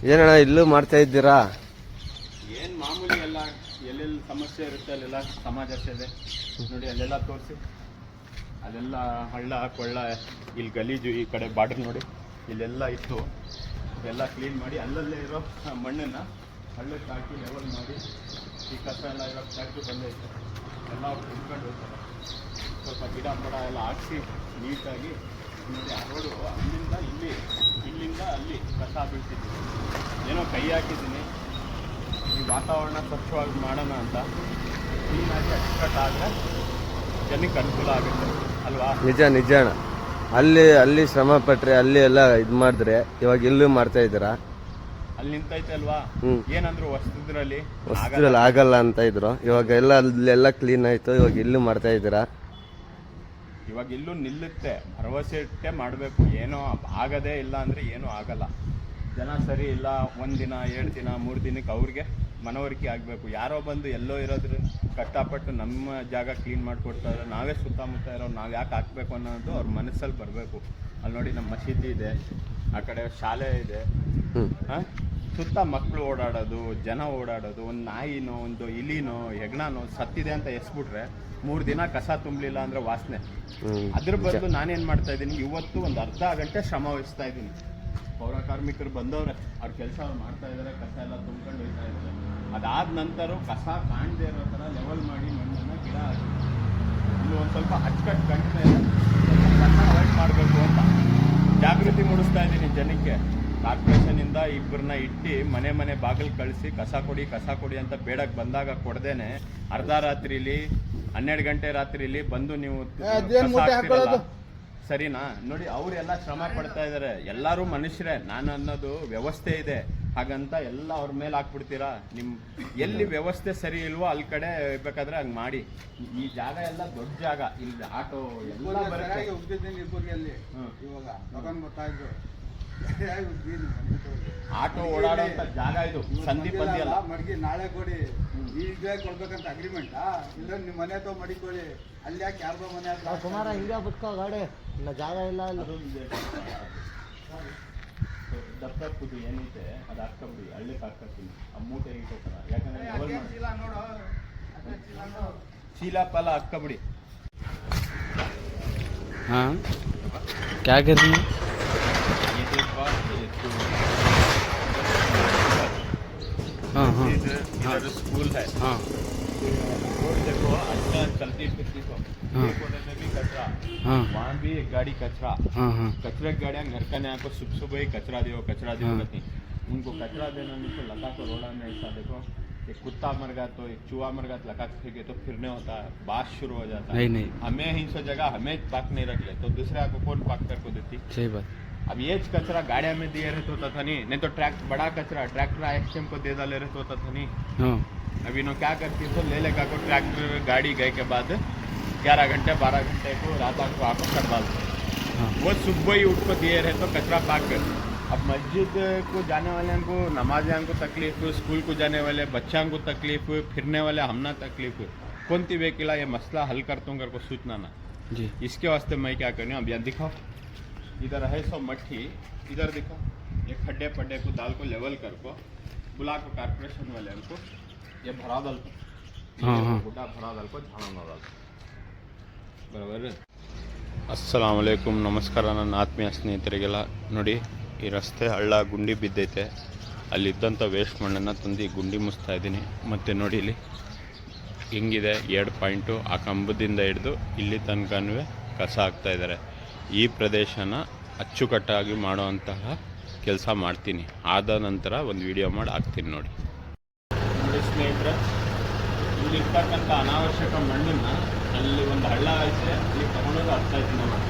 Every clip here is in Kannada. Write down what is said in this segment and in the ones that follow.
ಏನಣ್ಣ ಇಲ್ಲೂ ಮಾಡ್ತಾ ಇದ್ದೀರಾ? ಏನು ಮಾಮೂಲಿ ಎಲ್ಲ ಎಲ್ಲೆಲ್ಲಿ ಸಮಸ್ಯೆ ಇರುತ್ತೆ ಅಲ್ಲೆಲ್ಲ ಸಮಾಜ ಸೇವೆ ನೋಡಿ, ಅಲ್ಲೆಲ್ಲ ತೋರಿಸಿ. ಅಲ್ಲೆಲ್ಲ ಹಳ್ಳ ಕೊಳ್ಳ, ಇಲ್ಲಿ ಗಲೀಜು, ಈ ಕಡೆ ಬಾರ್ಡರ್ ನೋಡಿ ಇಲ್ಲೆಲ್ಲ ಇತ್ತು. ಎಲ್ಲ ಕ್ಲೀನ್ ಮಾಡಿ ಅಲ್ಲಲ್ಲೇ ಇರೋ ಮಣ್ಣನ್ನು ಹಳ್ಳಕ್ಕೆ ಹಾಕಿ ಲೆವೆಲ್ ಮಾಡಿ, ಈ ಕಸ ಎಲ್ಲ ಇರೋ ಫ್ಯಾಕ್ಟ್ರಿ ಬಂದೈತೆ, ಎಲ್ಲ ಅವ್ರು ತಿಳ್ಕೊಂಡು ಹೋಗ್ತಾರೆ. ಸ್ವಲ್ಪ ಗಿಡ ಮರ ಎಲ್ಲ ಹಾಕಿಸಿ ನೀಟಾಗಿ ನೋಡಿ. ಆ ರೋಡು ಅಲ್ಲಿಂದ ಇಲ್ಲಿ, ಇಲ್ಲಿಂದ ಅಲ್ಲಿ ಕಸ ಬೀಳ್ತಿದ್ವಿ. ಏನೋ ಕೈ ಹಾಕಿದ್ದೀನಿ, ಈ ವಾತಾವರಣ ಸ್ವಚ್ಛವಾಗಿ ಮಾಡೋಣ ಅಂತ. ಕ್ಲೀನಾಗಿ ಅಚ್ಚುಕಟ್ಟಾದರೆ ಜನಕ್ಕೆ ಅನುಕೂಲ ಆಗುತ್ತೆ ಅಲ್ವಾ? ನಿಜ ನಿಜ ಅಣ್ಣ. ಅಲ್ಲಿ ಶ್ರಮ ಪಟ್ರೆ, ಅಲ್ಲಿ ಎಲ್ಲ ಇದು ಮಾಡಿದ್ರೆ, ಇವಾಗ ಇಲ್ಲೂ ಮಾಡ್ತಾ ಇದ್ದೀರಾ? ಅಲ್ಲಿ ನಿಂತೈತೆ ಅಲ್ವಾ? ಏನಂದ್ರು ಹೊಸದ್ರಲ್ಲಿ ಆಗಲ್ಲ ಅಂತ ಇದ್ರು. ಇವಾಗ ಎಲ್ಲ ಅಲ್ಲೆಲ್ಲ ಕ್ಲೀನ್ ಆಯ್ತು, ಇವಾಗ ಇಲ್ಲೂ ಮಾಡ್ತಾ ಇದ್ದೀರಾ? ಇವಾಗ ಇಲ್ಲೂ ನಿಲ್ಲುತ್ತೆ, ಭರವಸೆ ಇಟ್ಟೆ ಮಾಡಬೇಕು. ಏನೋ ಆಗದೇ ಇಲ್ಲ ಅಂದರೆ ಏನೂ ಆಗಲ್ಲ. ಜನ ಸರಿ ಇಲ್ಲ, 1 ದಿನ 2 ದಿನ 3 ದಿನಕ್ಕೆ ಅವ್ರಿಗೆ ಮನವರಿಕೆ ಆಗಬೇಕು. ಯಾರೋ ಬಂದು ಎಲ್ಲೋ ಇರೋದ್ರ ಕಷ್ಟಪಟ್ಟು ನಮ್ಮ ಜಾಗ ಕ್ಲೀನ್ ಮಾಡಿಕೊಡ್ತಾರೆ, ನಾವೇ ಸುತ್ತಮುತ್ತ ಇರೋ ನಾವು ಯಾಕೆ ಹಾಕಬೇಕು ಅನ್ನೋದು ಅವ್ರ ಮನಸ್ಸಲ್ಲಿ ಬರಬೇಕು. ಅಲ್ಲಿ ನೋಡಿ, ನಮ್ಮ ಮಸೀದಿ ಇದೆ, ಆ ಕಡೆ ಶಾಲೆ ಇದೆ, ಸುತ್ತ ಮಕ್ಕಳು ಓಡಾಡೋದು, ಜನ ಓಡಾಡೋದು. ಒಂದು ನಾಯಿನೋ ಒಂದು ಇಲಿನೋ ಹೆಗ್ಣನೋ ಸತ್ತಿದೆ ಅಂತ ಎಸ್ಬಿಟ್ರೆ 3 ದಿನ ಕಸ ತುಂಬಲಿಲ್ಲ ಅಂದರೆ ವಾಸನೆ. ಅದ್ರ ಬದಲು ನಾನೇನು ಮಾಡ್ತಾ ಇದ್ದೀನಿ, ಇವತ್ತು ಒಂದು ಅರ್ಧ ಗಂಟೆ ಶ್ರಮ ವಹಿಸ್ತಾ ಇದ್ದೀನಿ. ಪೌರ ಕಾರ್ಮಿಕರು ಬಂದವ್ರೆ, ಅವ್ರ ಕೆಲಸ ಅವ್ರು ಮಾಡ್ತಾ ಇದ್ದಾರೆ, ಕಸ ಎಲ್ಲ ತುಂಬ್ಕೊಂಡು ಹೋಗ್ತಾ ಇದ್ದಾರೆ. ಅದಾದ ನಂತರ ಕಸ ಕಾಣದೇ ಇರೋ ಥರ ಲೆವೆಲ್ ಮಾಡಿ ಮಣ್ಣನ್ನು ಗಿಡ ಹಾಕಿ ಇಲ್ಲಿ ಒಂದು ಸ್ವಲ್ಪ ಅಚ್ಚುಕಟ್ಟು ಕಂಡಿದೆ, ಕಸ ಅವಾಯ್ಡ್ ಮಾಡಬೇಕು ಅಂತ ಜಾಗೃತಿ ಮೂಡಿಸ್ತಾ ಇದ್ದೀನಿ ಜನಕ್ಕೆ. ಕಾರ್ಪೊರೇಷನಿಂದ ಇಬ್ಬರನ್ನ ಇಟ್ಟು ಮನೆ ಬಾಗಿಲು ಕಳಿಸಿ ಕಸ ಕೊಡಿ ಅಂತ ಬೇಡಕ್ಕೆ ಬಂದಾಗ ಕೊಡ್ದೇನೆ ಅರ್ಧ ರಾತ್ರಿಲಿ 12 ಗಂಟೆ ರಾತ್ರಿಲಿ ಬಂದು ನೀವು ಸರಿನಾ? ನೋಡಿ, ಅವರೆಲ್ಲ ಶ್ರಮ ಪಡ್ತಾ ಇದ್ದಾರೆ. ಎಲ್ಲರೂ ಮನುಷ್ಯರೇ, ನಾನು ಅನ್ನೋದು ವ್ಯವಸ್ಥೆ ಇದೆ ಹಾಗಂತ ಎಲ್ಲ ಅವ್ರ ಮೇಲೆ ಹಾಕ್ಬಿಡ್ತೀರಾ? ಎಲ್ಲಿ ವ್ಯವಸ್ಥೆ ಸರಿ ಇಲ್ವೋ ಅಲ್ಲಿ ಕಡೆ ಬೇಕಾದ್ರೆ ಹಂಗೆ ಮಾಡಿ. ಈ ಜಾಗ ಎಲ್ಲ ದೊಡ್ಡ ಜಾಗ, ಇಲ್ಲಿ ಆಟೋ ಎಲ್ಲ ಆಟೋ ಓಡಾಡೋ ಜಾಗ ಇದು. ಸಂಧಿ ಪಂದಿ ಅಲ್ಲ, ಮಡ್ಗಿ ನಾಳೆ ಕೊಡಿ, ಈಗ ಕೊಡ್ಬೇಕಂತ ಅಗ್ರಿಮೆಂಟ್ ಇಲ್ಲ. ನಿಮ್ಮ ಮನೆ ಅಥವಾ ಮಡಿಕೊಳ್ಳಿ, ಅಲ್ಲಿ ಯಾಕೆ ಯಾರ್ದೋ ಮನೆ ಕುಮಾರ ಹಿಂಗೆ ಬಿಟ್ಕೋ ಗಾಡಿ ಇಲ್ಲ, ಜಾಗ ಇಲ್ಲ. ದಪ್ಪದು ಏನೈತೆ ಅದು ಹಾಕ್ಕೊಂಬಿಡಿ, ಹಳ್ಳಿಗೆ ಹಾಕ್ತೀನಿ. ಆ ಮೂಟೆ ಇಟ್ಕೋತಾರ, ಯಾಕಂದ್ರೆ ಚೀಲ ಪಾಲ ಹಾಕ್ಕೊಬಿಡಿ. ಹಾಂ, क्या कर रही है? इधर स्कूल है, रोड देखो, अच्छा चलती फिरती को कोने में भी कचरा, वहाँ भी एक गाड़ी कचरा, कचरे की गाड़ियाँ घर का नहीं, आपको सुबह ही कचरा दियो नहीं। उनको कचरा देना नहीं तो लगा तो रोड़ा में ऐसा देखो, एक कुत्ता मर गया तो एक चूहा मर गया तो लगा फेंके तो फिरने होता है, बात शुरू हो जाता है। नहीं हमें ही सो जगह हमें पाक नहीं रख ले तो दूसरे को कौन पाक कर को देती? सही बात। अब ये कचरा गाड़िया में दिए रहते होता था नहीं तो बड़ा कचरा ट्रैक्टर एक्सएम को दे डाले रहते होता था नहीं। अभी नो क्या करती है तो ले लेगा को ट्रैक्टर गाड़ी गए के बाद 11 घंटे 12 घंटे को रात को आपको कर डालते, वो सुबह ही उठ को दिए रहे तो कचरा पाक कर। अब मस्जिद को जाने वाले को, नमाजियां को तकलीफ, स्कूल को जाने वाले बच्चों को तकलीफ, फिरने वाले हमना तकलीफ, कौन ती वेकिला ये मसला हल करता हूँ कर को सूचना ना जी। इसके वास्ते मैं क्या करूँ, अब यहाँ दिखाओ, इधर है सो मट्टी, इधर दिखाओ, ये खड्डे पड्डे को दाल को लेवल कर को बुला को कारपोरेशन वाले को ये भरा दल गुड्डा भरा दल को झाड़ा डाल बराबर। अस्सलाम वालेकुम, ನಮಸ್ಕಾರ ನನ್ನ ಆತ್ಮೀಯ ಸ್ನೇಹಿತರಿಗೆಲ್ಲ. ನೋಡಿ, ಈ ರಸ್ತೆ ಹಳ್ಳ ಗುಂಡಿ ಬಿದ್ದೈತೆ, ಅಲ್ಲಿದ್ದಂಥ ವೇಸ್ಟ್ ಮಣ್ಣನ್ನು ತಂದು ಗುಂಡಿ ಮುಚ್ತಾ ಇದ್ದೀನಿ. ಮತ್ತು ನೋಡಿ ಇಲ್ಲಿ ಹೆಂಗಿದೆ 2 ಪಾಯಿಂಟು, ಆ ಕಂಬದಿಂದ ಹಿಡಿದು ಇಲ್ಲಿ ತನಕನೂ ಕಸ ಹಾಕ್ತಾಯಿದ್ದಾರೆ. ಈ ಪ್ರದೇಶನ ಅಚ್ಚುಕಟ್ಟಾಗಿ ಮಾಡುವಂತಹ ಕೆಲಸ ಮಾಡ್ತೀನಿ. ಆದ ನಂತರ ಒಂದು ವಿಡಿಯೋ ಮಾಡಿ ಹಾಕ್ತೀನಿ. ನೋಡಿ ಸ್ನೇಹಿತರೆ, ಇಲ್ಲಿರ್ತಕ್ಕಂಥ ಅನಾವಶ್ಯಕ ಮಣ್ಣನ್ನು ಅಲ್ಲಿ ಒಂದು ಹಳ್ಳ ಐತೆ, ಅಲ್ಲಿ ತಗೊಂಡೋಗಿ ಹಾಕ್ತಾ ಇದ್ದೀನಿ ನಾನು.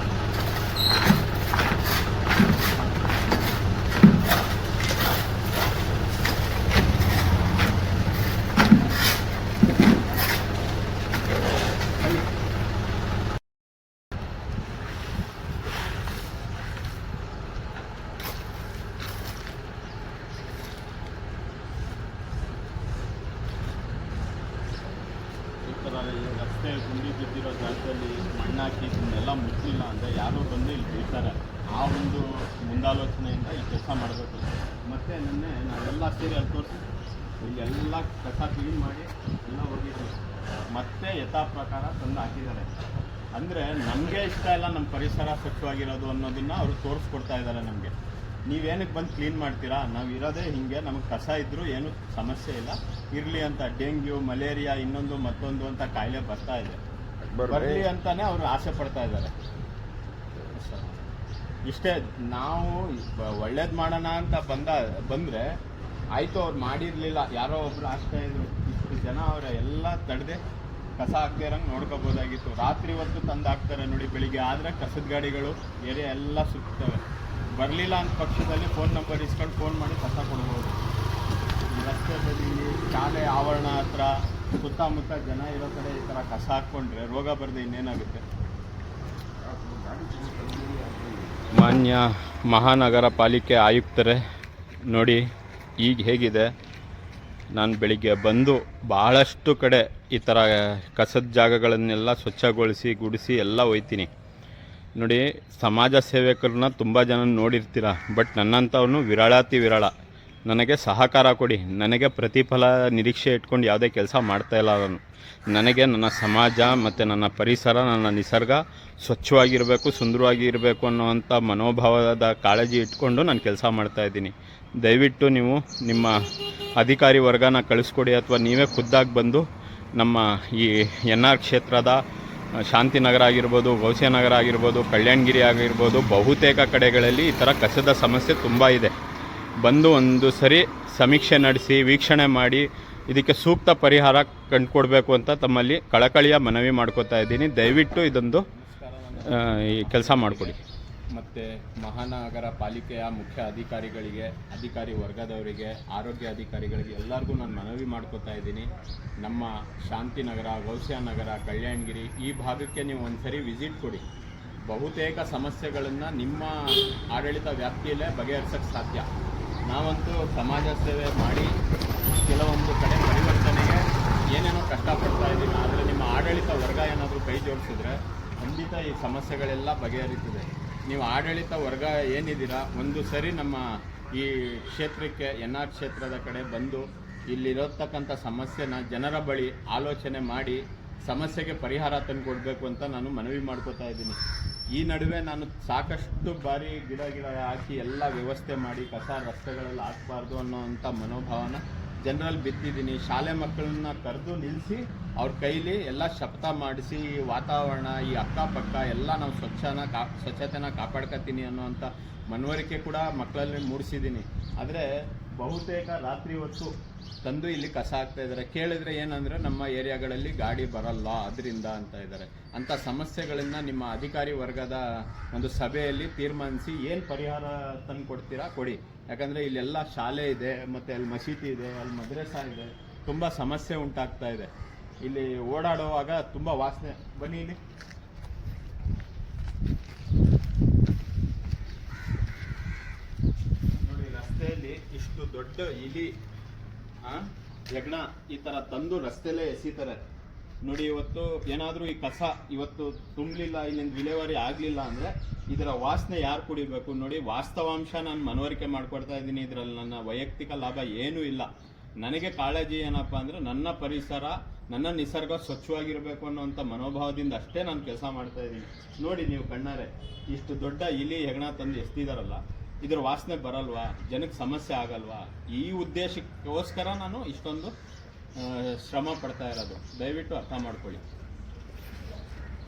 ರಸ್ತೆ ಗುಂಡಿ ಬಿದ್ದಿರೋ ಜಾಗದಲ್ಲಿ ಮಣ್ಣಾಕಿ ಇದನ್ನೆಲ್ಲ ಮುಚ್ಚಲಿಲ್ಲ ಅಂದರೆ ಯಾರೋ ಬಂದು ಇಲ್ಲಿ ಬೀಳ್ತಾರೆ. ಆ ಒಂದು ಮುಂದಾಲೋಚನೆಯಿಂದ ಈ ಕೆಲಸ ಮಾಡಬೇಕು. ಮತ್ತು ನೆನ್ನೆ ನಾವೆಲ್ಲ ಸೇರಿ ಅಲ್ಲಿ ತೋರಿಸಿ ಇಲ್ಲೆಲ್ಲ ಕಸ ಕ್ಲೀನ್ ಮಾಡಿ ಎಲ್ಲ ಹೋಗಿದ್ದೀವಿ. ಮತ್ತೆ ಯಥಾ ಪ್ರಕಾರ ತಂದು ಹಾಕಿದ್ದಾರೆ. ಅಂದರೆ ನಮಗೆ ಇಷ್ಟ ಇಲ್ಲ ನಮ್ಮ ಪರಿಸರ ಸ್ವಚ್ಛವಾಗಿರೋದು ಅನ್ನೋದನ್ನು ಅವರು ತೋರಿಸ್ಕೊಡ್ತಾ ಇದ್ದಾರೆ ನಮಗೆ. ನೀವೇನಕ್ಕೆ ಬಂದು ಕ್ಲೀನ್ ಮಾಡ್ತೀರಾ, ನಾವು ಇರೋದೇ ಹೀಗೆ, ನಮಗೆ ಕಸ ಇದ್ದರೂ ಏನೂ ಸಮಸ್ಯೆ ಇಲ್ಲ, ಇರಲಿ ಅಂತ. ಡೆಂಗ್ಯೂ, ಮಲೇರಿಯಾ, ಇನ್ನೊಂದು ಮತ್ತೊಂದು ಅಂತ ಕಾಯಿಲೆ ಬರ್ತಾ ಇದೆ, ಬರಲಿ ಅಂತಲೇ ಅವರು ಆಸೆ ಪಡ್ತಾ ಇದ್ದಾರೆ. ಇಷ್ಟೇ. ನಾವು ಒಳ್ಳೇದು ಮಾಡೋಣ ಅಂತ ಬಂದರೆ ಆಯಿತು, ಅವ್ರು ಮಾಡಿರಲಿಲ್ಲ, ಯಾರೋ ಒಬ್ರು ಆಗ್ತಾ ಇದ್ರು, ಇಷ್ಟು ಜನ ಅವರ ಎಲ್ಲ ತಡೆದೆ ಕಸ ಹಾಕ್ದೇ ಇರೋಂಗೆ ನೋಡ್ಕೋಬೋದಾಗಿತ್ತು. ರಾತ್ರಿ ಹೊತ್ತು ತಂದು ಹಾಕ್ತಾರೆ ನೋಡಿ, ಬೆಳಿಗ್ಗೆ ಆದರೆ ಕಸದ ಗಾಡಿಗಳು ಏರಿಯಾ ಎಲ್ಲ ಸುತ್ತವೆ. ಬರಲಿಲ್ಲ ಅಂತ ಪಕ್ಷದಲ್ಲಿ ಫೋನ್ ನಂಬರ್ ಇಸ್ಕೊಂಡು ಫೋನ್ ಮಾಡಿ ಕಸ ಕೊಡ್ಬೋದು. ಈ ರಸ್ತೆ ಬದಿ, ಶಾಲೆ ಆವರಣ ಹತ್ರ, ಸುತ್ತಮುತ್ತ ಜನ ಇರೋ ಕಡೆ ಈ ಥರ ಕಸ ಹಾಕ್ಕೊಂಡ್ರೆ ರೋಗ ಬರದೆ ಇನ್ನೇನಾಗುತ್ತೆ? ಮಾನ್ಯ ಮಹಾನಗರ ಪಾಲಿಕೆ ಆಯುಕ್ತರೇ, ನೋಡಿ ಈಗ ಹೇಗಿದೆ. ನಾನು ಬೆಳಿಗ್ಗೆ ಬಂದು ಭಾಳಷ್ಟು ಕಡೆ ಈ ಥರ ಕಸದ ಜಾಗಗಳನ್ನೆಲ್ಲ ಸ್ವಚ್ಛಗೊಳಿಸಿ ಗುಡಿಸಿ ಎಲ್ಲ ಒಯ್ತೀನಿ. ನೋಡಿ, ಸಮಾಜ ಸೇವಕರನ್ನ ತುಂಬ ಜನ ನೋಡಿರ್ತೀರ, ಬಟ್ ನನ್ನಂಥವನು ವಿರಳಾತಿ ವಿರಳ. ನನಗೆ ಸಹಕಾರ ಕೊಡಿ. ನನಗೆ ಪ್ರತಿಫಲ ನಿರೀಕ್ಷೆ ಇಟ್ಕೊಂಡು ಯಾವುದೇ ಕೆಲಸ ಮಾಡ್ತಾಯಿಲ್ಲ ನಾನು. ನನಗೆ ನನ್ನ ಸಮಾಜ ಮತ್ತು ನನ್ನ ಪರಿಸರ, ನನ್ನ ನಿಸರ್ಗ ಸ್ವಚ್ಛವಾಗಿರಬೇಕು, ಸುಂದರವಾಗಿ ಇರಬೇಕು ಅನ್ನೋವಂಥ ಮನೋಭಾವದ ಕಾಳಜಿ ಇಟ್ಕೊಂಡು ನಾನು ಕೆಲಸ ಮಾಡ್ತಾಯಿದ್ದೀನಿ. ದಯವಿಟ್ಟು ನೀವು ನಿಮ್ಮ ಅಧಿಕಾರಿ ವರ್ಗನ ಕಳಿಸ್ಕೊಡಿ, ಅಥವಾ ನೀವೇ ಖುದ್ದಾಗಿ ಬಂದು ನಮ್ಮ ಈ NR ಕ್ಷೇತ್ರದ ಶಾಂತಿನಗರ ಆಗಿರ್ಬೋದು, ಗೌಸಿಯಾನಗರ ಆಗಿರ್ಬೋದು, ಕಲ್ಯಾಣಗಿರಿ ಆಗಿರ್ಬೋದು, ಬಹುತೇಕ ಕಡೆಗಳಲ್ಲಿ ಈ ಥರ ಕಸದ ಸಮಸ್ಯೆ ತುಂಬ ಇದೆ. ಬಂದು ಒಂದು ಸರಿ ಸಮೀಕ್ಷೆ ನಡೆಸಿ ವೀಕ್ಷಣೆ ಮಾಡಿ ಇದಕ್ಕೆ ಸೂಕ್ತ ಪರಿಹಾರ ಕಂಡುಕೊಡ್ಬೇಕು ಅಂತ ತಮ್ಮಲ್ಲಿ ಕಳಕಳಿಯ ಮನವಿ ಮಾಡ್ಕೋತಾ ಇದ್ದೀನಿ. ದಯವಿಟ್ಟು ಇದೊಂದು ಈ ಕೆಲಸ ಮಾಡಿಕೊಡಿ. ಮತ್ತು ಮಹಾನಗರ ಪಾಲಿಕೆಯ ಮುಖ್ಯ ಅಧಿಕಾರಿಗಳಿಗೆ, ಅಧಿಕಾರಿ ವರ್ಗದವರಿಗೆ, ಆರೋಗ್ಯ ಅಧಿಕಾರಿಗಳಿಗೆ ಎಲ್ಲರಿಗೂ ನಾನು ಮನವಿ ಮಾಡ್ಕೋತಾ ಇದ್ದೀನಿ. ನಮ್ಮ ಶಾಂತಿನಗರ, ಗೌಸಿಯಾನಗರ, ಕಲ್ಯಾಣಗಿರಿ ಈ ಭಾಗಕ್ಕೆ ನೀವು ಒಂದು ಸರಿ ವಿಸಿಟ್ ಕೊಡಿ. ಬಹುತೇಕ ಸಮಸ್ಯೆಗಳನ್ನು ನಿಮ್ಮ ಆಡಳಿತ ವ್ಯಾಪ್ತಿಯಲ್ಲೇ ಬಗೆಹರಿಸೋಕ್ಕೆ ಸಾಧ್ಯ. ನಾವಂತೂ ಸಮಾಜ ಸೇವೆ ಮಾಡಿ ಕೆಲವೊಂದು ಕಡೆ ಪರಿವರ್ತನೆಗೆ ಏನೇನೋ ಕಷ್ಟಪಡ್ತಾ ಇದ್ದೀವಿ. ಆದರೆ ನಿಮ್ಮ ಆಡಳಿತ ವರ್ಗ ಏನಾದರೂ ಕೈ ಜೋಡಿಸಿದ್ರೆ ಖಂಡಿತ ಈ ಸಮಸ್ಯೆಗಳೆಲ್ಲ ಬಗೆಹರಿತಿದೆ. ನೀವು ಆಡಳಿತ ವರ್ಗ ಏನಿದ್ದೀರಾ, ಒಂದು ಸರಿ ನಮ್ಮ ಈ ಕ್ಷೇತ್ರಕ್ಕೆ, NR ಕ್ಷೇತ್ರದ ಕಡೆ ಬಂದು ಇಲ್ಲಿರತಕ್ಕಂಥ ಸಮಸ್ಯೆನ ಜನರ ಬಳಿ ಆಲೋಚನೆ ಮಾಡಿ ಸಮಸ್ಯೆಗೆ ಪರಿಹಾರ ತಂದು ಕೊಡಬೇಕು ಅಂತ ನಾನು ಮನವಿ ಮಾಡ್ಕೋತಾ ಇದ್ದೀನಿ. ಈ ನಡುವೆ ನಾನು ಸಾಕಷ್ಟು ಬಾರಿ ಗಿಡ ಹಾಕಿ ಎಲ್ಲ ವ್ಯವಸ್ಥೆ ಮಾಡಿ ಕಸ ರಸ್ತೆಗಳಲ್ಲಿ ಹಾಕಬಾರ್ದು ಅನ್ನೋವಂಥ ಮನೋಭಾವನ ಜನರಲ್ಲಿ ಬಿತ್ತಿದ್ದೀನಿ. ಶಾಲೆ ಮಕ್ಕಳನ್ನ ಕರೆದು ನಿಲ್ಲಿಸಿ ಅವ್ರ ಕೈಲಿ ಎಲ್ಲ ಶಪಥ ಮಾಡಿಸಿ ಈ ವಾತಾವರಣ, ಈ ಅಕ್ಕಪಕ್ಕ ಎಲ್ಲ ನಾವು ಸ್ವಚ್ಛತೆನ ಕಾಪಾಡ್ಕೊತೀನಿ ಅನ್ನೋವಂಥ ಮನವರಿಕೆ ಕೂಡ ಮಕ್ಕಳಲ್ಲಿ ಮೂಡಿಸಿದ್ದೀನಿ. ಆದರೆ ಬಹುತೇಕ ರಾತ್ರಿ ಹೊತ್ತು ತಂದು ಇಲ್ಲಿ ಕಸ ಹಾಕ್ತಾ ಇದ್ದಾರೆ. ಕೇಳಿದ್ರೆ ಏನಂದರೆ ನಮ್ಮ ಏರಿಯಾಗಳಲ್ಲಿ ಗಾಡಿ ಬರಲ್ಲ ಅದರಿಂದ ಅಂತ ಇದ್ದಾರೆ. ಅಂಥ ಸಮಸ್ಯೆಗಳನ್ನು ನಿಮ್ಮ ಅಧಿಕಾರಿ ವರ್ಗದ ಒಂದು ಸಭೆಯಲ್ಲಿ ತೀರ್ಮಾನಿಸಿ ಏನು ಪರಿಹಾರ ತಂದು ಕೊಡ್ತೀರಾ ಕೊಡಿ. ಯಾಕಂದರೆ ಇಲ್ಲೆಲ್ಲ ಶಾಲೆ ಇದೆ, ಮತ್ತು ಅಲ್ಲಿ ಮಸೀದಿ ಇದೆ, ಅಲ್ಲಿ ಮದ್ರಸಾ ಇದೆ, ತುಂಬ ಸಮಸ್ಯೆ ಉಂಟಾಗ್ತಾ ಇದೆ. ಇಲ್ಲಿ ಓಡಾಡುವಾಗ ತುಂಬ ವಾಸನೆ. ಬನ್ನಿ ಇಲ್ಲಿ. ನೋಡಿ, ರಸ್ತೆಯಲ್ಲಿ ಇಷ್ಟು ದೊಡ್ಡ ಇಲಿ, ಹೆಗ್ಣ ಈ ಥರ ತಂದು ರಸ್ತೆಯಲ್ಲೇ ಎಸಿತಾರೆ. ನೋಡಿ, ಇವತ್ತು ಏನಾದರೂ ಈ ಕಸ ಇವತ್ತು ತುಂಬಲಿಲ್ಲ, ಇಲ್ಲಿಂದ ವಿಲೇವಾರಿ ಆಗಲಿಲ್ಲ ಅಂದರೆ ಇದರ ವಾಸನೆ ಯಾರು ಕುಡಿಬೇಕು? ನೋಡಿ, ವಾಸ್ತವಾಂಶ ನಾನು ಮನವರಿಕೆ ಮಾಡ್ಕೊಡ್ತಾ ಇದ್ದೀನಿ. ಇದರಲ್ಲಿ ನನ್ನ ವೈಯಕ್ತಿಕ ಲಾಭ ಏನೂ ಇಲ್ಲ. ನನಗೆ ಕಾಳಜಿ ಏನಪ್ಪ ಅಂದರೆ ನನ್ನ ಪರಿಸರ, ನನ್ನ ನಿಸರ್ಗ ಸ್ವಚ್ಛವಾಗಿರಬೇಕು ಅನ್ನೋವಂಥ ಮನೋಭಾವದಿಂದ ಅಷ್ಟೇ ನಾನು ಕೆಲಸ ಮಾಡ್ತಾ ಇದ್ದೀನಿ. ನೋಡಿ, ನೀವು ಕಣ್ಣಾರೆ ಇಷ್ಟು ದೊಡ್ಡ ಇಲಿ ಹೆಗ್ಣ ತಂದು ಎಸ್ತಿದಾರಲ್ಲ, ಇದರ ವಾಸನೆ ಬರಲ್ವಾ? ಜನಕ್ಕೆ ಸಮಸ್ಯೆ ಆಗಲ್ವಾ? ಈ ಉದ್ದೇಶಕ್ಕೋಸ್ಕರ ನಾನು ಇಷ್ಟೊಂದು ಶ್ರಮ ಪಡ್ತಾ ಇರೋದು. ದಯವಿಟ್ಟು ಅರ್ಥ ಮಾಡ್ಕೊಳ್ಳಿ.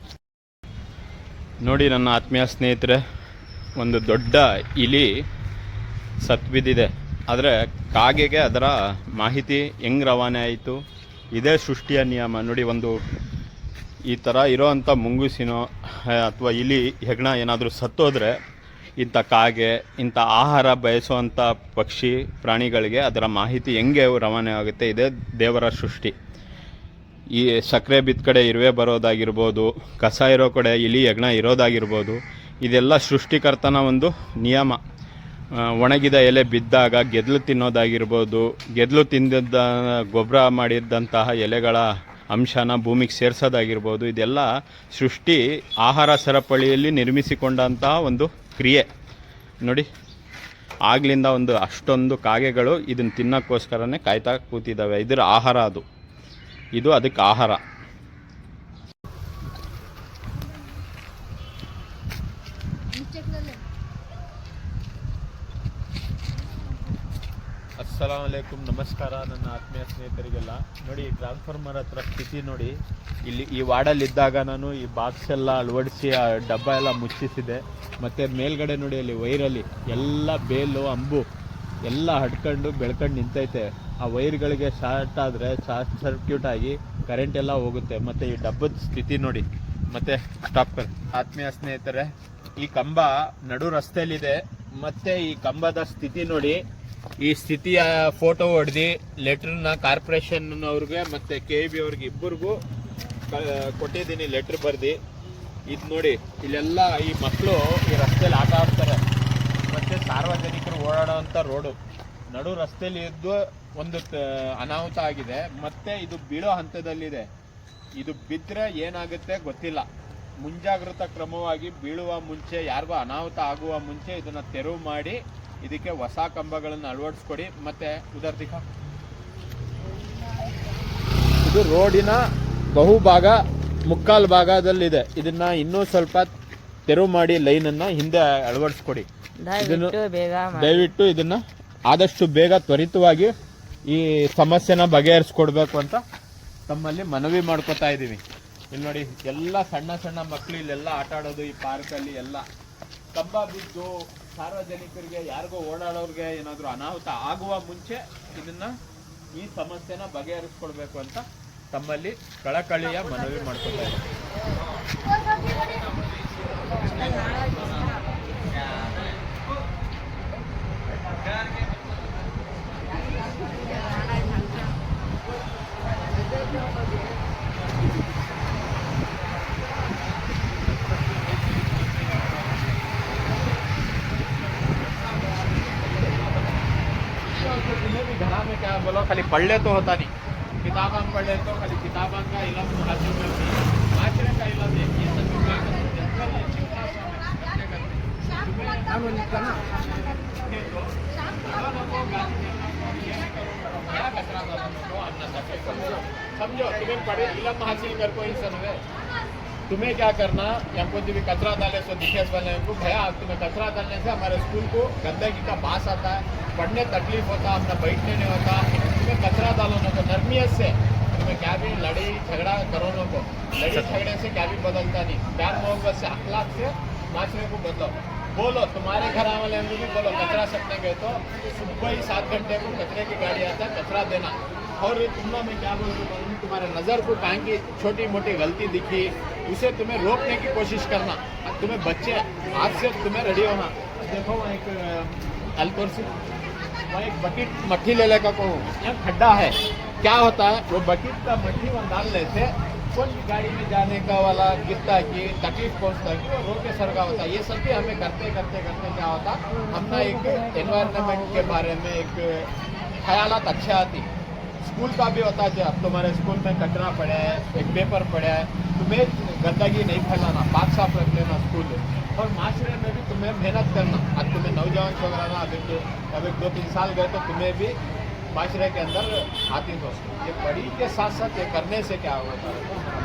ನೋಡಿ ನನ್ನ ಆತ್ಮೀಯ ಸ್ನೇಹಿತರೆ, ಒಂದು ದೊಡ್ಡ ಇಲಿ ಸತ್ಬಿದ್ದಿದೆ. ಆದರೆ ಕಾಗೆಗೆ ಅದರ ಮಾಹಿತಿ ಹೆಂಗೆ ರವಾನೆ ಆಯಿತು? ಇದೇ ಸೃಷ್ಟಿಯ ನಿಯಮ. ನೋಡಿ, ಒಂದು ಈ ಥರ ಇರೋವಂಥ ಮುಂಗುಸಿನೋ ಅಥವಾ ಇಲಿ ಹೆಗ್ಣ ಏನಾದರೂ ಸತ್ತೋದ್ರೆ ಇಂಥ ಕಾಗೆ, ಇಂಥ ಆಹಾರ ಬಯಸುವಂಥ ಪಕ್ಷಿ ಪ್ರಾಣಿಗಳಿಗೆ ಅದರ ಮಾಹಿತಿ ಹೆಂಗೆ ರವಾನೆ ಆಗುತ್ತೆ? ಇದೇ ದೇವರ ಸೃಷ್ಟಿ. ಈ ಸಕ್ಕರೆ ಬಿದ್ದ ಕಡೆ ಇರುವೆ ಬರೋದಾಗಿರ್ಬೋದು, ಕಸ ಇರೋ ಕಡೆ ಇಲಿ ಹೆಗ್ಣ ಇರೋದಾಗಿರ್ಬೋದು, ಇದೆಲ್ಲ ಸೃಷ್ಟಿಕರ್ತನ ಒಂದು ನಿಯಮ. ಒಣಗಿದ ಎಲೆ ಬಿದ್ದಾಗ ಗೆದ್ಲು ತಿನ್ನೋದಾಗಿರ್ಬೋದು, ಗೆದ್ಲು ತಿಂದಿದ್ದ ಗೊಬ್ಬರ ಮಾಡಿದ್ದಂತಹ ಎಲೆಗಳ ಅಂಶನ ಭೂಮಿಗೆ ಸೇರಿಸೋದಾಗಿರ್ಬೋದು, ಇದೆಲ್ಲ ಸೃಷ್ಟಿ ಆಹಾರ ಸರಪಳಿಯಲ್ಲಿ ನಿರ್ಮಿಸಿಕೊಂಡಂತಹ ಒಂದು ಕ್ರಿಯೆ ನೋಡಿ. ಆಗ್ಲಿಂದ ಒಂದು ಅಷ್ಟೊಂದು ಕಾಗೆಗಳು ಇದನ್ನು ತಿನ್ನೋಕ್ಕೋಸ್ಕರನೇ ಕಾಯ್ತಾ ಕೂತಿದ್ದಾವೆ. ಇದರ ಆಹಾರ ಇದು ಅದಕ್ಕೆ ಆಹಾರ. ಅಸ್ಸಲಾಮ್ ಅಲೈಕುಮ್, ನಮಸ್ಕಾರ ನನ್ನ ಆತ್ಮೀಯ ಸ್ನೇಹಿತರಿಗೆಲ್ಲ. ನೋಡಿ ಟ್ರಾನ್ಸ್ಫಾರ್ಮರ್ ಹತ್ರ ಸ್ಥಿತಿ ನೋಡಿ. ಇಲ್ಲಿ ಈ ವಾರ್ಡಲ್ಲಿದ್ದಾಗ ನಾನು ಈ ಬಾಕ್ಸ್ ಎಲ್ಲ ಅಳವಡಿಸಿ ಆ ಡಬ್ಬ ಎಲ್ಲ ಮುಚ್ಚಿಸಿದೆ. ಮತ್ತು ಮೇಲ್ಗಡೆ ನೋಡಿ ಅಲ್ಲಿ ವೈರಲ್ಲಿ ಎಲ್ಲ ಬೇಲು ಅಂಬು ಎಲ್ಲ ಹಡ್ಕೊಂಡು ಬೆಳ್ಕೊಂಡು ನಿಂತೈತೆ. ಆ ವೈರ್ಗಳಿಗೆ ಶಾರ್ಟ್ ಆದರೆ ಶಾರ್ಟ್ ಸರ್ಕ್ಯೂಟ್ ಆಗಿ ಕರೆಂಟ್ ಎಲ್ಲ ಹೋಗುತ್ತೆ. ಮತ್ತು ಈ ಡಬ್ಬದ ಸ್ಥಿತಿ ನೋಡಿ. ಮತ್ತು ಸ್ಟಾಪ್ ಆತ್ಮೀಯ ಸ್ನೇಹಿತರೆ, ಈ ಕಂಬ ನಡು ರಸ್ತೆಯಲ್ಲಿದೆ. ಮತ್ತು ಈ ಕಂಬದ ಸ್ಥಿತಿ ನೋಡಿ. ಈ ಸ್ಥಿತಿಯ ಫೋಟೋ ಹೊಡೆದು ಲೆಟ್ರನ್ನ ಕಾರ್ಪೊರೇಷನ್ ಅವ್ರಿಗೆ ಮತ್ತು KEB ಅವ್ರಿಗೆ ಇಬ್ಬರಿಗೂ ಕೊಟ್ಟಿದ್ದೀನಿ, ಲೆಟ್ರ್ ಬರೆದು. ಇದು ನೋಡಿ, ಇಲ್ಲೆಲ್ಲ ಈ ಮಕ್ಕಳು ಈ ರಸ್ತೆಯಲ್ಲಿ ಆಟ ಆಡ್ತಾರೆ. ಮತ್ತು ಸಾರ್ವಜನಿಕರು ಓಡಾಡೋವಂಥ ರೋಡು ನಡು ರಸ್ತೆಯಲ್ಲಿ ಇದ್ದು ಒಂದು ಅನಾಹುತ ಆಗಿದೆ. ಮತ್ತು ಇದು ಬೀಳೋ ಹಂತದಲ್ಲಿದೆ. ಇದು ಬಿದ್ದರೆ ಏನಾಗುತ್ತೆ ಗೊತ್ತಿಲ್ಲ. ಮುಂಜಾಗ್ರತಾ ಕ್ರಮವಾಗಿ ಬೀಳುವ ಮುಂಚೆ, ಯಾರಿಗೂ ಅನಾಹುತ ಆಗುವ ಮುಂಚೆ ಇದನ್ನು ತೆರವು ಮಾಡಿ ಇದಕ್ಕೆ ಹೊಸ ಕಂಬಗಳನ್ನು ಅಳವಡಿಸ್ಕೊಡಿ. ಮತ್ತು ಉದಾರ್ತಿಕ ಇದು ರೋಡಿನ ಬಹುಭಾಗ ಮುಕ್ಕಾಲು ಭಾಗದಲ್ಲಿದೆ. ಇದನ್ನ ಇನ್ನೂ ಸ್ವಲ್ಪ ತೆರವು ಮಾಡಿ ಲೈನನ್ನು ಹಿಂದೆ ಅಳವಡಿಸ್ಕೊಡಿ. ದಯವಿಟ್ಟು ಇದನ್ನ ಆದಷ್ಟು ಬೇಗ ತ್ವರಿತವಾಗಿ ಈ ಸಮಸ್ಯೆನ ಬಗೆಹರಿಸ್ಕೊಡ್ಬೇಕು ಅಂತ ತಮ್ಮಲ್ಲಿ ಮನವಿ ಮಾಡ್ಕೋತಾ ಇದ್ದೀವಿ. ಇಲ್ಲಿ ನೋಡಿ, ಎಲ್ಲ ಸಣ್ಣ ಸಣ್ಣ ಮಕ್ಕಳು ಇಲ್ಲೆಲ್ಲ ಆಟ ಆಡೋದು ಈ ಪಾರ್ಕಲ್ಲಿ. ಎಲ್ಲ ಕಂಬ ಬಿದ್ದು ಸಾರ್ವಜನಿಕರಿಗೆ, ಯಾರಿಗೋ ಓಡಾಡೋರಿಗೆ ಏನಾದರೂ ಅನಾಹುತ ಆಗುವ ಮುಂಚೆ ಇದನ್ನ ಈ ಸಮಸ್ಯೆನ ಬಗೆಹರಿಸ್ಕೊಡ್ಬೇಕು ಅಂತ ತಮ್ಮಲ್ಲಿ ಕಳಕಳಿಯ ಮನವಿ ಮಾಡ್ಕೊತಾ ಇದ್ದೀವಿ. घरा में क्या बोलो, खाली पढ़ ले तो होता नहीं. किताबा पढ़ ले तो खाली किताबा का इलम हासिल करती है. माशरे का इलम है. ये सब क्या समझो, तुम्हें पढ़े इलम हासिल कर कोई इंसान है. तुम्हें क्या करना, या कोई भी कचरा डाले सो दिखेस वाले को भैया, तुम्हें कचरा डालने से हमारे स्कूल को गंदगी का बास आता है, पढ़ने तकलीफ होता, अपना बैठने नहीं होता. तुम्हें कचरा डालो ना तो नरमियत से. तुम्हें क्या भी लड़ी झगड़ा करो ना को, लड़ी झगड़े से क्या भी बदलता नहीं. प्यार मोहब्बत से, अखलाक से माशरे को बदलो. बोलो तुम्हारे घर वाले हमको भी बोलो, कचरा सकने गए तो सुबह ही 7 घंटे को कचरे की गाड़ी आता है, कचरा देना. और तुम में क्या बोलते हो, तुम्हारे नज़र को कहीं की छोटी मोटी गलती दिखी, उसे तुम्हें रोकने की कोशिश करना. तुम्हें बच्चे आज से तुम्हें रेडी होना. देखो वहाँ एक अलकोर्सी, वहाँ एक बकेट मट्टी ले लेकर को, यहाँ खड्डा है. क्या होता है, वो बकेट का मट्टी वहाँ डाल लेते, कौन की गाड़ी में जाने का वाला गिरता की तकलीफ पहुँचता की वो रोके सरगा होता. ये सब भी हमें करते करते करते क्या होता, हमने एक एनवायरनमेंट के बारे में एक ख्यालात अच्छे आती. स्कूल का भी होता है, अब तुम्हारे स्कूल में कचरा पड़ा है, एक पेपर पड़ा है, तुम्हें गंदगी नहीं फैलाना, पाक साफ रख लेना स्कूल. और माशरे में भी तुम्हें मेहनत करना. अब तुम्हें नौजवान छोकराना अभी 2-3 साल गए तो तुम्हें भी माशरे के अंदर आती हो. ये पढ़ी के साथ साथ ये करने से क्या होता है,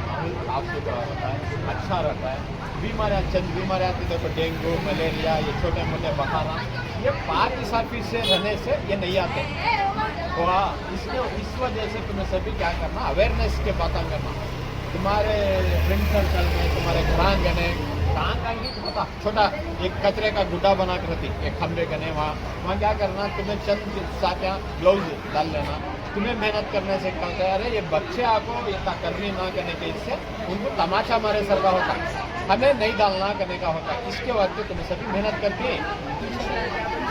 माहौल साफ सुथरा होता है, अच्छा रहता है. बीमारियाँ, चंद बीमारियाँ आती, देखो डेंगू, मलेरिया, ये छोटे मोटे बुखार, ये पाक साफी से रहने से ये नहीं आते. तो इस वजह से तुम्हें सभी क्या करना, अवेयरनेस के बातें करना. तुम्हारे फ्रेंड सर्कल में, तुम्हारे घरांगन है, होता छोटा एक कचरे का गुड्डा बना कर रहती, एक खंबे कने वहाँ क्या करना, तुम्हें चंद सा क्या ग्लव्स डाल लेना. तुम्हें मेहनत करने से क्या होता है, अरे ये बच्चे आपको ये करनी ना करने के, इससे उनको तमाचा मारे सर का होता, हमें नहीं डालना करने का होता. इसके वास्ते तुम्हें सभी मेहनत करती है.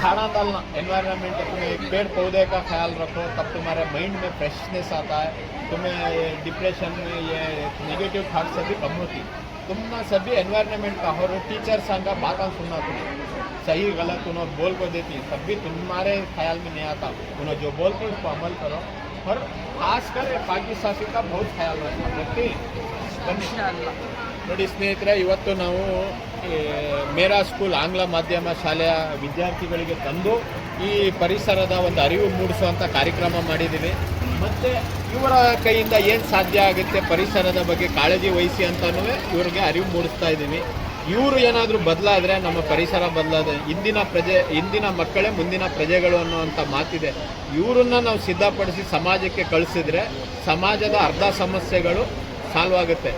खाना डालना, एनवायरनमेंट, तुम्हें एक पेड़ पौधे का ख्याल रखो, तब तुम्हारे माइंड में फ्रेशनेस आता है. तुम्हें डिप्रेशन में ये नेगेटिव थाट से भी कम होती. तुमने सभी एनवायरनमेंट का और टीचर संग बात सुनना, तुम्हें सही गलत उन्होंने बोल को देती, तब भी तुम्हारे ख्याल में नहीं आता. उन्होंने जो बोलते उसको अमल करो. और खासकर पाकिस्तानी का बहुत ख्याल रखना. देखते ನೋಡಿ ಸ್ನೇಹಿತರೆ, ಇವತ್ತು ನಾವು ಮೇರಾ ಸ್ಕೂಲ್ ಆಂಗ್ಲ ಮಾಧ್ಯಮ ಶಾಲೆಯ ವಿದ್ಯಾರ್ಥಿಗಳಿಗೆ ತಂದು ಈ ಪರಿಸರದ ಒಂದು ಅರಿವು ಮೂಡಿಸುವಂಥ ಕಾರ್ಯಕ್ರಮ ಮಾಡಿದ್ದೀವಿ. ಮತ್ತು ಇವರ ಕೈಯಿಂದ ಏನು ಸಾಧ್ಯ ಆಗುತ್ತೆ ಪರಿಸರದ ಬಗ್ಗೆ ಕಾಳಜಿ ವಹಿಸಿ ಅಂತಲೂ ಇವ್ರಿಗೆ ಅರಿವು ಮೂಡಿಸ್ತಾ ಇದ್ದೀವಿ. ಇವರು ಏನಾದರೂ ಬದಲಾದರೆ ನಮ್ಮ ಪರಿಸರ ಬದಲಾದ ಇಂದಿನ ಮಕ್ಕಳೇ ಮುಂದಿನ ಪ್ರಜೆಗಳು ಅನ್ನುವಂಥ ಮಾತಿದೆ. ಇವರನ್ನ ನಾವು ಸಿದ್ಧಪಡಿಸಿ ಸಮಾಜಕ್ಕೆ ಕಳಿಸಿದ್ರೆ ಸಮಾಜದ ಅರ್ಧ ಸಮಸ್ಯೆಗಳು ಸಾಲ್ವ್ ಆಗುತ್ತೆ.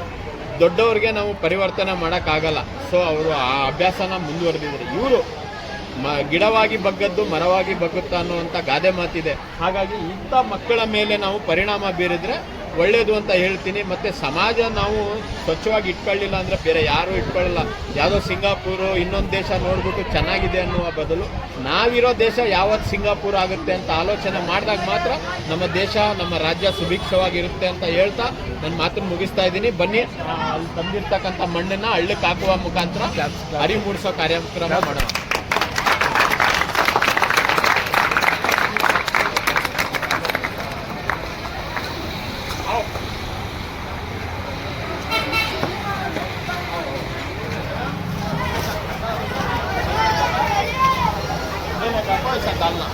ದೊಡ್ಡವ್ರಿಗೆ ನಾವು ಪರಿವರ್ತನೆ ಮಾಡೋಕ್ಕಾಗಲ್ಲ. ಸೊ ಅವರು ಆ ಅಭ್ಯಾಸನ ಮುಂದುವರೆದಿದ್ದಾರೆ. ಇವರು ಗಿಡವಾಗಿ ಬಗ್ಗದ್ದು ಮರವಾಗಿ ಬಗ್ಗುತ್ತಾ ಅನ್ನುವಂಥ ಗಾದೆ ಮಾತಿದೆ. ಹಾಗಾಗಿ ಇಂಥ ಮಕ್ಕಳ ಮೇಲೆ ನಾವು ಪರಿಣಾಮ ಬೀರಿದ್ರೆ ಒಳ್ಳೆಯದು ಅಂತ ಹೇಳ್ತೀನಿ. ಮತ್ತು ಸಮಾಜ ನಾವು ಸ್ವಚ್ಛವಾಗಿ ಇಟ್ಕೊಳ್ಳಿಲ್ಲ ಅಂದರೆ ಬೇರೆ ಯಾರೂ ಇಟ್ಕೊಳ್ಳಲ್ಲ. ಯಾವುದೋ ಸಿಂಗಾಪುರು ಇನ್ನೊಂದು ದೇಶ ನೋಡ್ಬಿಟ್ಟು ಚೆನ್ನಾಗಿದೆ ಅನ್ನುವ ಬದಲು ನಾವಿರೋ ದೇಶ ಯಾವತ್ತು ಸಿಂಗಾಪುರ ಆಗುತ್ತೆ ಅಂತ ಆಲೋಚನೆ ಮಾಡಿದಾಗ ಮಾತ್ರ ನಮ್ಮ ದೇಶ ನಮ್ಮ ರಾಜ್ಯ ಸುಭಿಕ್ಷವಾಗಿರುತ್ತೆ ಅಂತ ಹೇಳ್ತಾ ನನ್ನ ಮಾತನ್ನು ಮುಗಿಸ್ತಾ ಇದ್ದೀನಿ. ಬನ್ನಿ ಅಲ್ಲಿ ತಂದಿರ್ತಕ್ಕಂಥ ಮಣ್ಣನ್ನು ಹಳ್ಳಕ್ಕೆ ಹಾಕುವ ಮುಖಾಂತರ ಅರಿವು ಮೂಡಿಸೋ ಕಾರ್ಯಕ್ರಮ ಮಾಡೋಣ. डालना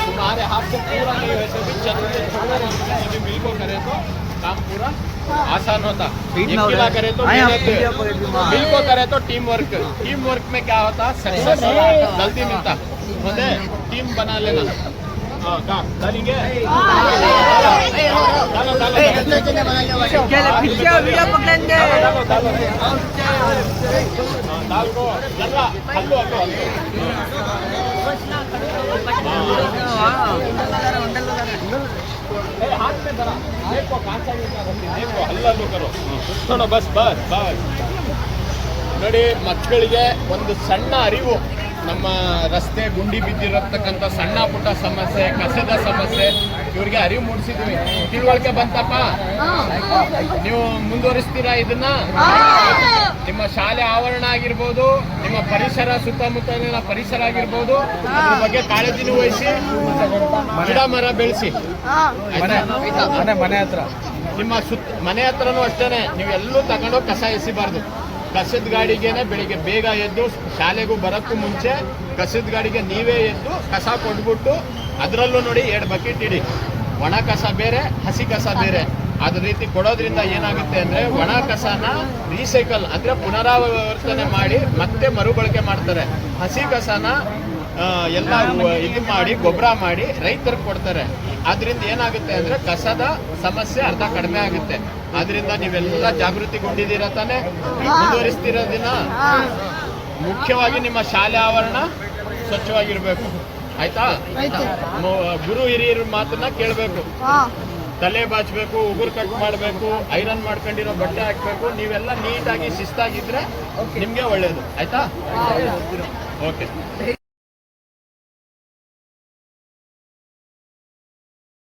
तुम्हारे हाथ से पूरा नहीं वैसे भी चलते छोटे मिल को करे तो काम पूरा आसान होता. अकेला करे तो मिल को करे तो टीम वर्क में क्या होता सक्सेस जल्दी मिलता. मुझे टीम बना लेना. डालेंगे दाल को जल्ला हल्लो हाथ में धरा देखो कांचा देखो हल्लू करो ನೋಡೋ ಬಸ್ ನೋಡಿ. ಮಕ್ಕಳಿಗೆ ಒಂದು ಸಣ್ಣ ಅರಿವು, ನಮ್ಮ ರಸ್ತೆ ಗುಂಡಿ ಬಿದ್ದಿರತಕ್ಕಂಥ ಸಣ್ಣ ಪುಟ್ಟ ಸಮಸ್ಯೆ, ಕಸದ ಸಮಸ್ಯೆ, ಇವ್ರಿಗೆ ಅರಿವು ಮೂಡಿಸಿದ್ವಿ. ತಿಳುವಳಿಕೆ ಬಂತಪ್ಪ, ನೀವು ಮುಂದುವರಿಸ್ತೀರಾ ಇದನ್ನ? ನಿಮ್ಮ ಶಾಲೆ ಆವರಣ ಆಗಿರ್ಬೋದು, ನಿಮ್ಮ ಪರಿಸರ ಸುತ್ತಮುತ್ತಲಿನ ಪರಿಸರ ಆಗಿರ್ಬೋದು, ಅದ್ರ ಬಗ್ಗೆ ಕಾಳಜಿನೂ ವಹಿಸಿ ಗಿಡ ಮರ ಬೆಳೆಸಿ. ಮನೆ ಹತ್ರ ನಿಮ್ಮ ಮನೆ ಹತ್ರನೂ ಅಷ್ಟೇನೆ, ನೀವೆಲ್ಲೂ ತಗೊಂಡೋಗಿ ಕಸ ಎಸಿಬಾರ್ದು. ಕಸದ ಗಾಡಿಗೆನೆ ಬೆಳಿಗ್ಗೆ ಬೇಗ ಎದ್ದು ಶಾಲೆಗೂ ಬರೋಕ್ಕೂ ಮುಂಚೆ ಕಸದ ಗಾಡಿಗೆ ನೀವೇ ಎದ್ದು ಕಸ ಕೊಟ್ಬಿಟ್ಟು ಅದರಲ್ಲೂ ನೋಡಿ 2 ಬಕೆಟ್ ಇಡಿ. ಒಣ ಕಸ ಬೇರೆ, ಹಸಿ ಕಸ ಬೇರೆ. ಅದ್ರ ರೀತಿ ಕೊಡೋದ್ರಿಂದ ಏನಾಗುತ್ತೆ ಅಂದರೆ ಒಣ ಕಸನ ರೀಸೈಕಲ್ ಅಂದರೆ ಪುನರಾವರ್ತನೆ ಮಾಡಿ ಮತ್ತೆ ಮರುಬಳಕೆ ಮಾಡ್ತಾರೆ. ಹಸಿ ಕಸನ ಎಲ್ಲ ಇದು ಮಾಡಿ ಗೊಬ್ಬರ ಮಾಡಿ ರೈತರಿಗೆ ಕೊಡ್ತಾರೆ. ಅದರಿಂದ ಏನಾಗುತ್ತೆ ಅಂದರೆ ಕಸದ ಸಮಸ್ಯೆ ಅರ್ಧ ಕಡಿಮೆ ಆಗುತ್ತೆ. ಅದರಿಂದ ನೀವೆಲ್ಲ ಜಾಗೃತಿಗೊಂಡಿದ್ದೀರ ತಾನೆ, ಮುಂದುವರಿಸ್ತಿರೋದಿನ. ಮುಖ್ಯವಾಗಿ ನಿಮ್ಮ ಶಾಲೆ ಆವರಣ ಸ್ವಚ್ಛವಾಗಿರ್ಬೇಕು, ಆಯ್ತಾ? ಗುರು ಹಿರಿಯರ ಮಾತನ್ನ ಕೇಳಬೇಕು, ತಲೆ ಬಾಚಬೇಕು, ಉಗುರು ಕಟ್ ಮಾಡಬೇಕು, ಐರನ್ ಮಾಡ್ಕೊಂಡಿರೋ ಬಟ್ಟೆ ಹಾಕಬೇಕು. ನೀವೆಲ್ಲ ನೀಟಾಗಿ ಶಿಸ್ತಾಗಿದ್ರೆ ನಿಮಗೆ ಒಳ್ಳೆಯದು, ಆಯ್ತಾ? ಓಕೆ.